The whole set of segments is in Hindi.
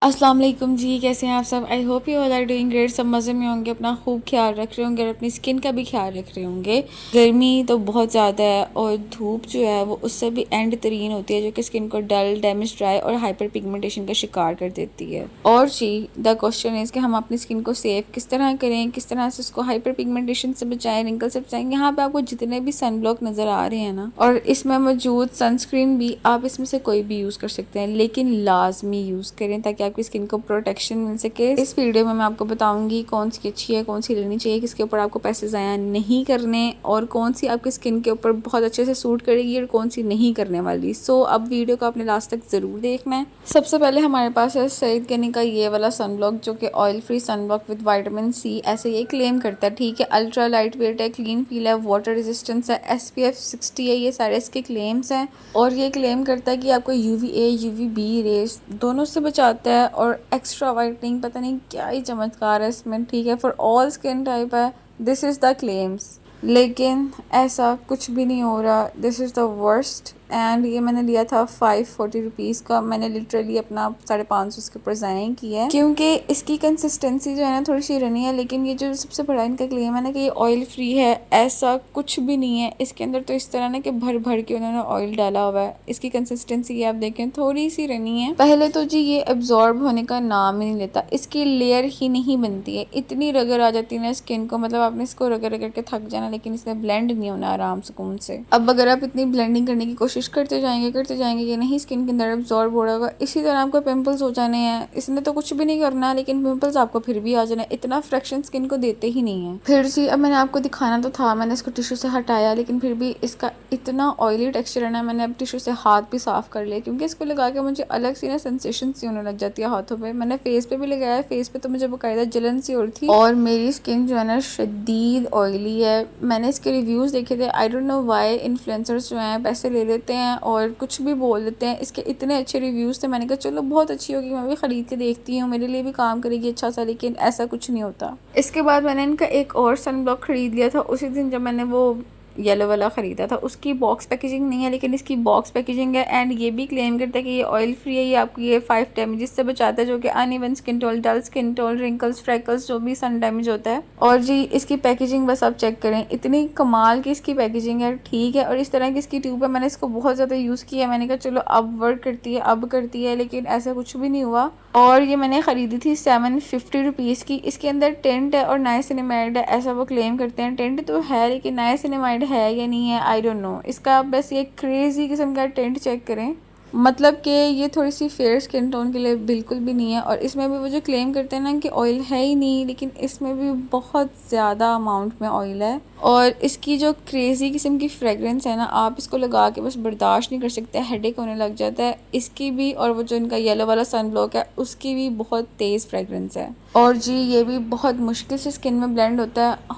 अस्सलाम वालेकुम जी, कैसे हैं आप सब। I hope you all are doing great. सब मज़े में होंगे, अपना खूब ख्याल रख रहे होंगे और अपनी स्किन का भी ख्याल रख रहे होंगे। गर्मी तो बहुत ज़्यादा है और धूप जो है वो उससे भी एंड तरीन होती है, जो कि स्किन को डल, डैमेज, ड्राई और हाइपर पिगमेंटेशन का शिकार कर देती है। और जी द क्वेश्चन इज़ कि हम अपनी स्किन को सेफ किस तरह करें, किस तरह से उसको हाइपर पिगमेंटेशन से बचाएं, रिंकल से बचाएं। यहाँ पे आपको जितने भी सन ब्लॉक नज़र आ रहे हैं ना, और इसमें मौजूद सनस्क्रीन भी, आप इसमें से कोई भी यूज़ कर सकते हैं, लेकिन लाजमी यूज़ करें ताकि आपकी स्किन को प्रोटेक्शन मिल सके। इस वीडियो में मैं आपको बताऊंगी कौन सी अच्छी है, कौन सी लेनी चाहिए, किसके ऊपर आपको पैसे ज़ाया नहीं करने, और कौन सी आपकी स्किन के ऊपर बहुत अच्छे से सूट करेगी और कौन सी नहीं करने वाली। सो अब वीडियो को आपने लास्ट तक ज़रूर देखना है। सबसे पहले हमारे पास है सईद गनी का ये वाला सनब्लॉक, जो कि oil free sunblock with vitamin C, ऐसे ये क्लेम करता है। ठीक है, अल्ट्रा लाइट वेट है, क्लीन फील है, वाटर रेजिस्टेंस है, SPF 60 है, ये सारे इसके क्लेम्स हैं। और ये क्लेम करता है कि आपको UVA UVB रेस दोनों से बचाता है, और एक्स्ट्रा वाइटनिंग, पता नहीं क्या ही चमत्कार है इसमें। ठीक है, फॉर ऑल स्किन टाइप है, दिस इज़ द क्लेम्स। लेकिन ऐसा कुछ भी नहीं हो रहा, this is the worst. And ये मैंने लिया था 540 रुपीज़ का। मैंने लिटरली अपना 550 इसके ऊपर ज़ाया किया है, क्योंकि इसकी कंसिस्टेंसी जो है ना थोड़ी सी रनी है। लेकिन ये जो सबसे बड़ा इनका क्लेम है ना कि ये ऑयल फ्री है, ऐसा कुछ भी नहीं है। इसके अंदर तो इस तरह ना कि भर भर के उन्होंने ऑयल डाला हुआ है। इसकी कंसिस्टेंसी ये आप देखें थोड़ी सी रनी है। पहले तो जी ये एब्जॉर्ब होने का नाम ही नहीं लेता, इसकी लेयर ही नहीं बनती है, इतनी रगड़ आ जाती है ना स्किन को, मतलब आपने इसको रगड़ रगड़ के थक जाना, लेकिन इसने ब्लेंड नहीं होना आराम सुकून से। अब अगर आप इतनी ब्लेंडिंग करने की कोशिश करते जाएंगे ये नहीं स्किन के अंदर एब्जॉर्ब हो रहा होगा, इसी तरह आपको पिंपल्स हो जाने हैं। इसने तो कुछ भी नहीं करना, लेकिन पिंपल्स आपको फिर भी आ जाना, इतना फ्रैक्शन स्किन को देते ही नहीं है। फिर जी अब मैंने आपको दिखाना तो था, मैंने इसको टिश्यू से हटाया, लेकिन फिर भी इसका इतना ऑयली टेक्सचर है ना, मैंने अब टिश्यू से हाथ भी साफ कर लिया, क्योंकि इसको लगा के मुझे अलग सी ना सेंसेशन सी होने लग जाती है हाथों पे। मैंने फेस पे भी लगाया, फेस पे तो मुझे बकायदा जलन सी हो रही थी, और मेरी स्किन जो है ना शदीद ऑयली है। मैंने इसके रिव्यूज़ देखे थे, I don't know why influencers जो हैं पैसे ले लेते हैं और कुछ भी बोल देते हैं। इसके इतने अच्छे रिव्यूज़ थे, मैंने कहा चलो बहुत अच्छी होगी, मैं भी ख़रीद के देखती हूँ, मेरे लिए भी काम करेगी अच्छा सा। लेकिन ऐसा कुछ नहीं होता। इसके बाद मैंने इनका एक और सन ब्लॉक ख़रीद लिया था उसी दिन, जब मैंने वो येलो वाला ख़रीदा था। उसकी बॉक्स पैकेजिंग नहीं है, लेकिन इसकी बॉक्स पैकेजिंग है। एंड ये भी क्लेम करता है कि ये ऑयल फ्री है, ये आपको ये 5 डैमेजेस से बचाता है, जो कि uneven skin tone, dull skin tone, wrinkles, freckles, जो भी सन डैमेज होता है। और जी इसकी पैकेजिंग बस आप चेक करें, इतनी कमाल की इसकी पैकेजिंग है। ठीक है, और इस तरह की इसकी ट्यूब है, मैंने इसको बहुत ज़्यादा यूज़ किया है। मैंने कहा चलो अब वर्क करती है, अब करती है, लेकिन ऐसा कुछ भी नहीं हुआ। और ये मैंने ख़रीदी थी 750 रुपीज़ की। इसके अंदर टेंट है और नाइसिनामाइड है, ऐसा वो क्लेम करते हैं। टेंट तो है, लेकिन नाइसिनामाइड है या नहीं है आई डोंट नो। इसका बस ये क्रेज़ी किस्म का टेंट चेक करें, मतलब कि ये थोड़ी सी फेयर स्किन टोन के लिए बिल्कुल भी नहीं है। और इसमें भी वो जो क्लेम करते हैं ना कि ऑयल है ही नहीं, लेकिन इसमें भी बहुत ज़्यादा अमाउंट में ऑयल है। और इसकी जो क्रेज़ी किस्म की फ्रेगरेंस है ना, आप इसको लगा के बस बर्दाश्त नहीं कर सकते, हेडेक होने लग जाता है इसकी भी। और वो जो इनका येलो वाला सन ब्लॉक है उसकी भी बहुत तेज़ फ्रेगरेंस है। और जी ये भी बहुत मुश्किल से स्किन में ब्लेंड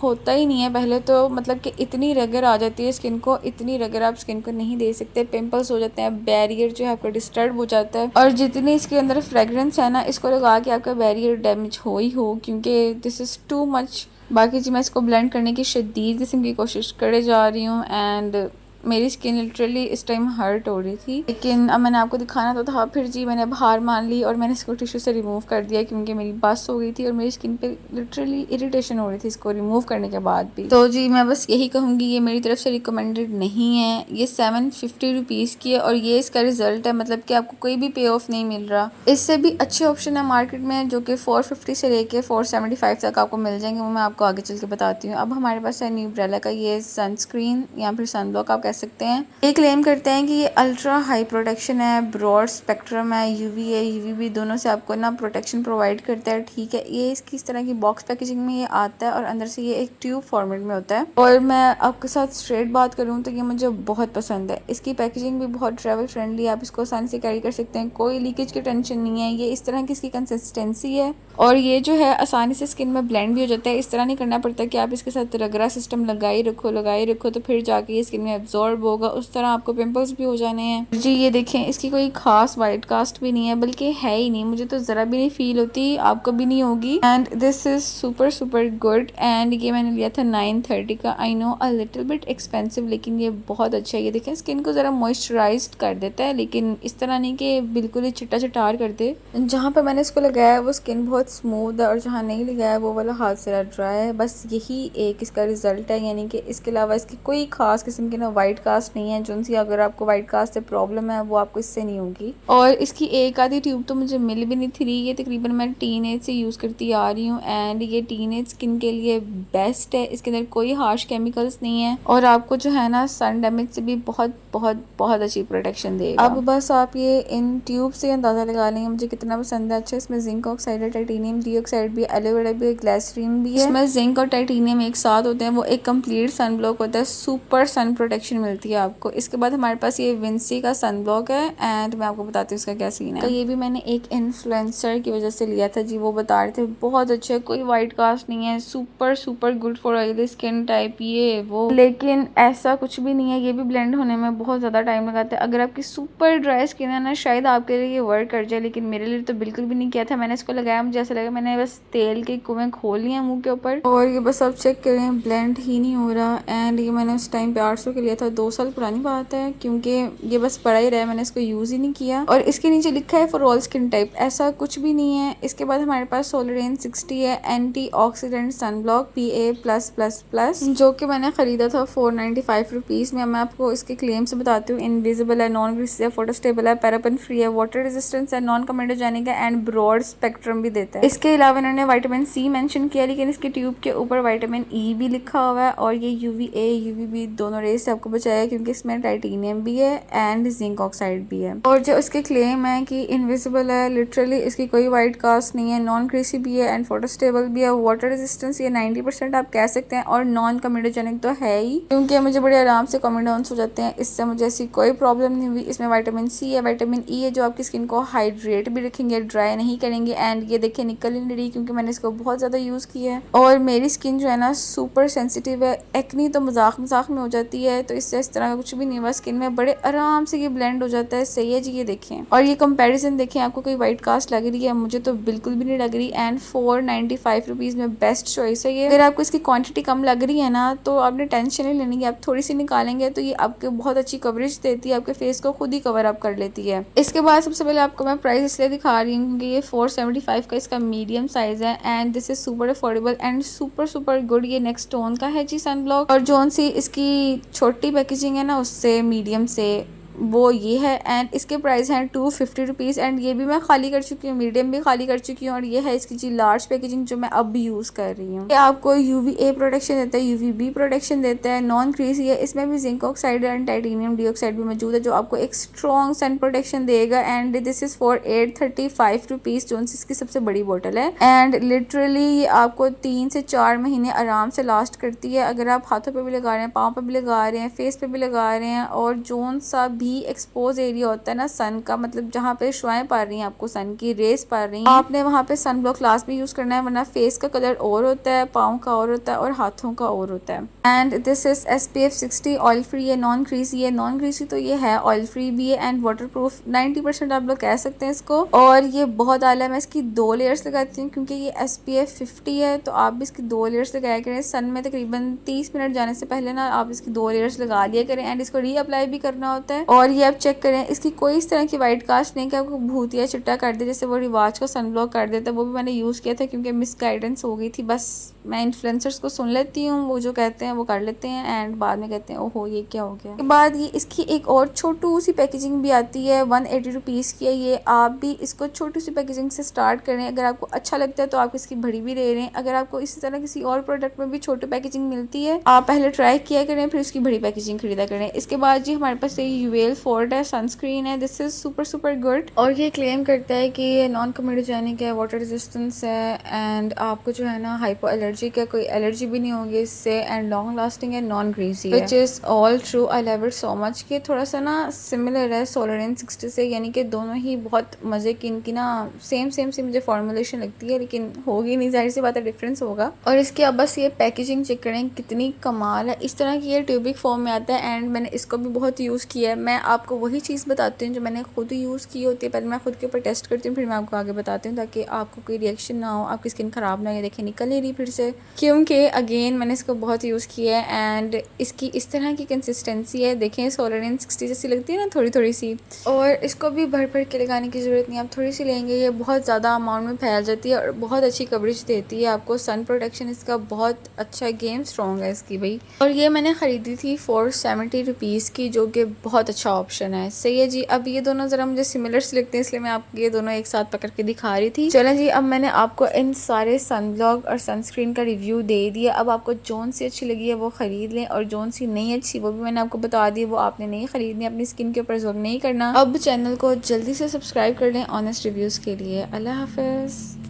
होता ही नहीं है पहले तो, मतलब कि इतनी रगड़ आ जाती है स्किन को, इतनी रगड़ आप स्किन को नहीं दे सकते, पिंपल्स हो जाते हैं, बैरियर जो है आपका डिस्टर्ब हो जाता है। और जितनी इसके अंदर फ्रेगरेंस है ना, इसको लगा के आपका बैरियर डैमेज हो ही हो, क्योंकि दिस इज़ टू मच। बाकी जी मैं इसको ब्लेंड करने की शदीद किस्म की कोशिश करे जा रही हूँ, एंड मेरी स्किन लिटरली इस टाइम हर्ट हो रही थी। लेकिन अब मैंने आपको दिखाना तो था, फिर जी मैंने अब हार मान ली और मैंने इसको टिश्यू से रिमूव कर दिया, क्योंकि मेरी बस हो गई थी और मेरी स्किन पे लिटरली इरिटेशन हो रही थी इसको रिमूव करने के बाद भी। तो जी मैं बस यही कहूँगी, ये मेरी तरफ से रिकमेंडेड नहीं है। ये 750 रुपीज़ की है और ये इसका रिजल्ट है, मतलब कि आपको कोई भी पे ऑफ नहीं मिल रहा। इससे भी अच्छे ऑप्शन है मार्केट में, जो कि 450 से लेके 475 तक आपको मिल जाएंगे, वो मैं आपको आगे चल के बताती हूँ। अब हमारे पास है न्यू ब्रेला का ये सनस्क्रीन या फिर सनब्लॉक आप सकते हैं। ये क्लेम करते हैं कि ये अल्ट्रा हाई प्रोटेक्शन है, ब्रॉड स्पेक्ट्रम है, UVA UVB दोनों से आपको ना प्रोटेक्शन प्रोवाइड करता है। ठीक है, ये इसकी इस तरह की बॉक्स पैकेजिंग में ये आता है और अंदर से ये एक ट्यूब फॉर्मेट में होता है। और मैं आपके साथ स्ट्रेट बात करूँ तो ये मुझे बहुत पसंद है। इसकी पैकेजिंग भी बहुत ट्रैवल फ्रेंडली है, आप इसको आसानी से कैरी कर सकते हैं, कोई लीकेज की टेंशन नहीं है। ये इस तरह की इसकी कंसिस्टेंसी है, और ये जो है आसानी से स्किन में ब्लेंड भी हो जाता है। इस तरह नहीं करना पड़ता कि आप इसके साथ रगड़ा सिस्टम लगाए रखो तो फिर जाके ये स्किन में एब्जॉर्ब एब्जॉर्ब होगा उस तरह आपको पिंपल्स भी हो जाने हैं जी। ये देखें, इसकी कोई खास वाइट कास्ट भी नहीं है, बल्कि है ही नहीं, मुझे तो ज़रा भी नहीं फील होती, आपको भी नहीं होगी। And this is super super good. And ये मैंने लिया था 930 का। I know a little bit expensive, लेकिन ये बहुत अच्छा है। ये देखें, स्किन को ज़रा मॉइस्चराइज कर देता है, लेकिन इस तरह नहीं कि बिल्कुल ही चिट्टा चटार कर दे। जहाँ पर मैंने इसको लगाया वो स्किन बहुत स्मूथ है, और जहाँ नहीं लगाया वो वाला हाथ से ड्राई है। बस यही एक इसका रिजल्ट है, यानी कि इसके अलावा इसकी कोई खास किस्म की ना वाइट कास्ट नहीं है। जो सी अगर आपको वाइट कास्ट से प्रॉब्लम है वो आपको इससे नहीं होगी। और इसकी एक आधी ट्यूब तो मुझे मिल भी नहीं थी। ये तकरीबन मैं टीन एज से यूज़ करती आ रही हूँ, एंड ये टीन एज स्किन के लिए बेस्ट है। इसके अंदर कोई हार्श केमिकल्स नहीं है, और आपको जो है ना सन डैमेज से भी बहुत बहुत बहुत अच्छी प्रोटेक्शन देगा। अब बस आप ये इन ट्यूब से अंदाज़ा लगा लेंगे मुझे कितना पसंद है। अच्छा, इसमें जिंक ऑक्साइड है, टाइटेनियम डाइऑक्साइड भी, एलोवेरा भी, ग्लिसरीन भी है। इसमें जिंक और टाइटेनियम एक साथ होते हैं, वो एक कंप्लीट सन ब्लॉक होता है। सुपर सन प्रोटेक्शन मिलती है आपको। इसके बाद हमारे पास ये विंसी का सन ब्लॉक है, एंड मैं आपको बताती हूँ इसका क्या सीन है। तो ये भी मैंने एक इन्फ्लुएंसर की वजह से लिया था जी, वो बता रहे थे बहुत अच्छे, कोई वाइट कास्ट नहीं है, super super good for oily skin type ये वो, लेकिन ऐसा कुछ भी नहीं है। ये भी ब्लेंड होने में बहुत ज़्यादा टाइम लगाता है। अगर आपकी सुपर ड्राई स्किन है ना, शायद आपके लिए ये वर्क कर जाए, लेकिन मेरे लिए तो बिल्कुल भी नहीं किया था। मैंने इसको लगाया, मुझे ऐसा लगा मैंने बस तेल के कुएं खोल लिए मुंह के ऊपर, और ये बस आप चेक करें ब्लेंड ही नहीं हो रहा। एंड ये मैंने उस टाइम पे 800 के लिया था, 2 साल पुरानी बात है, क्योंकि ये बस पड़ा ही रहा, मैंने इसको यूज़ ही नहीं किया। और इसके नीचे लिखा है फॉर ऑल स्किन टाइप, ऐसा कुछ भी नहीं है। इसके बाद हमारे पास सोलरेन 60 है, antioxidant sunblock PA+++, जो कि मैंने खरीदा था 495 रुपीज़ में। मैं आपको इसके क्लेम से बताती हूँ। इनविजिबल है, नॉन ग्रीसी है, फोटो स्टेबल है, पैराबन फ्री है, वाटर रेजिस्टेंस है, नॉन कमेडोजेनिक है, एंड ब्रॉड स्पेक्ट्रम भी देता है। इसके अलावा इन्होंने विटामिन C मेंशन किया, लेकिन इसकी ट्यूब के ऊपर विटामिन E भी लिखा हुआ है, और ये UVA UVB दोनों रेज से आपको बचाएगा, क्योंकि इसमें टाइटेनियम भी है एंड जिंक ऑक्साइड भी है। और जो इसके क्लेम है कि इनविजिबल है, लिटरली इसकी कोई वाइट कास्ट नहीं है, नॉन ग्रीसी भी है, एंड फोटो स्टेबल भी है, वाटर रेजिस्टेंस ये 90% आप कह सकते हैं, और नॉन कमेडोजेनिक तो है ही, क्योंकि मुझे बड़े आराम से कमेडोन्स हो जाते हैं, इससे मुझे ऐसी कोई प्रॉब्लम नहीं हुई। इसमें विटामिन C है, विटामिन E है, जो आपकी स्किन को हाइड्रेट भी रखेंगे, ड्राई नहीं करेंगे। एंड ये देखिए निकल ही नहीं रही, क्योंकि मैंने इसको बहुत ज़्यादा यूज़ किया है, और मेरी स्किन जो है ना सुपर सेंसिटिव है। एक्नी तो मजाक मजाक में हो जाती है, तो इससे इस तरह का कुछ भी नहीं हुआ स्किन में, बड़े आराम से ये ब्लेंड हो जाता है। सही है जी, ये देखें, और ये कंपैरिजन देखें, आपको कोई वाइट कास्ट लग रही है, मुझे तो बिल्कुल भी नहीं लग रही। एंड 495 रुपीज़ में बेस्ट चॉइस है ये। अगर आपको इसकी क्वांटिटी कम लग रही है ना, तो आपने टेंशन नहीं लेनी है, आप थोड़ी सी निकालेंगे तो ये आपको बहुत अच्छी कवरेज देती है, आपके फेस को खुद ही कवर अप कर लेती है। इसके बाद सबसे पहले आपको मैं प्राइस इसलिए दिखा रही हूँ क्योंकि ये 475 का इसका मीडियम साइज है, and this is super affordable and super super good. ये नेक्स्ट टोन का है जी सन ब्लॉक, और जोन सी इसकी छोटी पैकेजिंग है ना, उससे मीडियम से वो ये है। एंड इसके प्राइस हैं 250 रुपीज़, एंड ये भी मैं खाली कर चुकी हूँ, मीडियम भी खाली कर चुकी हूँ, और ये है इसकी जी लार्ज पैकेजिंग जो मैं अब भी यूज़ कर रही हूँ। ये आपको UVA प्रोटेक्शन देता है, UVB प्रोटेक्शन देता है, नॉन क्रीसी है, इसमें भी zinc oxide and titanium dioxide भी मौजूद है, जो आपको एक स्ट्रॉन्ग सन प्रोटेक्शन देगा। And this is for 835 rupees, जो इसकी सबसे बड़ी बोतल है। एंड लिटरली ये आपको 3 से 4 महीने आराम से लास्ट करती है, अगर आप हाथों पर भी लगा रहे हैं, पाँव पर भी लगा रहे हैं, फेस पे भी लगा रहे हैं। और जोन सा भी एक्सपोज एरिया होता है ना सन का, मतलब जहाँ पे शुआएं पड़ रही हैं, आपको सन की रेस पड़ रही हैं, आपने वहाँ पे सन ब्लॉक लास्ट में यूज़ करना है, वरना फेस का कलर और होता है, पाँव का और होता है, और हाथों का और होता है। And this is SPF 60, oil free है, नॉन ग्रीसी है, नॉन ग्रीसी तो ये है, ऑयल फ्री भी है, एंड वाटर प्रूफ 90% आप लोग कह सकते हैं इसको। और ये बहुत आला है, मैं इसकी 2 लेयर्स लगाती हूँ, क्योंकि ये SPF 50 है, तो आप भी इसकी 2 लेयर्स लगाया करें। सन में तकरीबन 30 मिनट जाने से पहले ना आप इसकी 2 लेयर्स लगा लिया करें, एंड इसको रीअप्लाई भी करना होता है। और ये आप चेक करें, इसकी कोई इस तरह की वाइट कास्ट नहीं कि आपको भूतिया चिट्टा कर दे, जैसे वो रिवाज का सन ब्लॉक कर देता है। वो भी मैंने यूज़ किया था, क्योंकि मिस गाइडेंस हो गई थी। बस मैं इन्फ्लुएंसर्स को सुन लेती हूँ, वो जो कहते हैं वो कर लेते हैं, एंड बाद में कहते हैं ओहो ये क्या हो गया। के बाद ये इसकी एक और छोटू सी पैकेजिंग भी आती है, 180 रुपीज़ की है ये। आप भी इसको छोटी सी पैकेजिंग से स्टार्ट करें, अगर आपको अच्छा लगता है तो आप इसकी बड़ी भी ले रहे हैं। अगर आपको इसी तरह किसी और प्रोडक्ट में भी छोटी पैकेजिंग मिलती है, आप पहले ट्राई किया करें, फिर उसकी बड़ी पैकेजिंग खरीदा करें। इसके बाद जी हमारे पास ये जेल फोर्ट है, सनस्क्रीन है, दिस इज़ सुपर गुड। और ये क्लेम करता है कि ये नॉन कम्यूडोजेनिक है, वाटर रेजिस्टेंस है एंड आपको जो है ना हाइपो एलर्जिक है, कोई एलर्जी भी नहीं होगी इससे, एंड लॉन्ग लास्टिंग है, नॉन ग्रीसी है, which is all true. I love it so much. कि थोड़ा सा ना सिमिलर है सोलरेन 60 से, यानी कि दोनों ही बहुत मज़े की इनकी ना सेम सी मुझे फॉर्मुलेशन लगती है, लेकिन होगी नहीं, जाहिर सी बात है डिफरेंस होगा। और इसकी अब बस ये पैकेजिंग चेक करें कितनी कमाल है। इस तरह की ये ट्यूबिक फॉर्म में आता है एंड मैंने इसको भी बहुत यूज़ किया है। मैं आपको वही चीज़ बताती हूँ जो मैंने खुद यूज़ की होती है, पहले मैं खुद के ऊपर टेस्ट करती हूँ, फिर मैं आपको आगे बताती हूँ ताकि आपको कोई रिएक्शन ना हो, आपकी स्किन ख़राब ना हो। ये देखिए निकल नहीं रही फिर से, क्योंकि अगेन मैंने इसको बहुत यूज़ किया है एंड इसकी इस तरह की कंसिस्टेंसी है, देखें सोलरेन 60 जैसी लगती है ना, थोड़ी सी। और इसको भी भर के लगाने की ज़रूरत नहीं, आप थोड़ी सी लेंगे, ये बहुत ज़्यादा अमाउंट में फैल जाती है और बहुत अच्छी कवरेज देती है आपको। सन प्रोटेक्शन इसका बहुत अच्छा, गेम स्ट्रॉन्ग है इसकी भाई। और ये मैंने ख़रीदी थी 470 रुपीज़ की, जो कि बहुत अच्छा ऑप्शन है। सही है जी। अब ये दोनों ज़रा मुझे सिमिलर से लगते हैं, इसलिए मैं आपको ये दोनों एक साथ पकड़ के दिखा रही थी। चलें जी, अब मैंने आपको इन सारे सनब्लॉक और सनस्क्रीन का रिव्यू दे दिया। अब आपको जोन सी अच्छी लगी है वो ख़रीद लें, और जोन सी नहीं अच्छी वो भी मैंने आपको बता दी, वो आपने नहीं ख़रीदनी, अपनी स्किन के ऊपर जुल्म नहीं करना। अब चैनल को जल्दी से सब्सक्राइब कर लें ऑनेस्ट रिव्यूज़ के लिए। अल्लाह हाफ़िज़।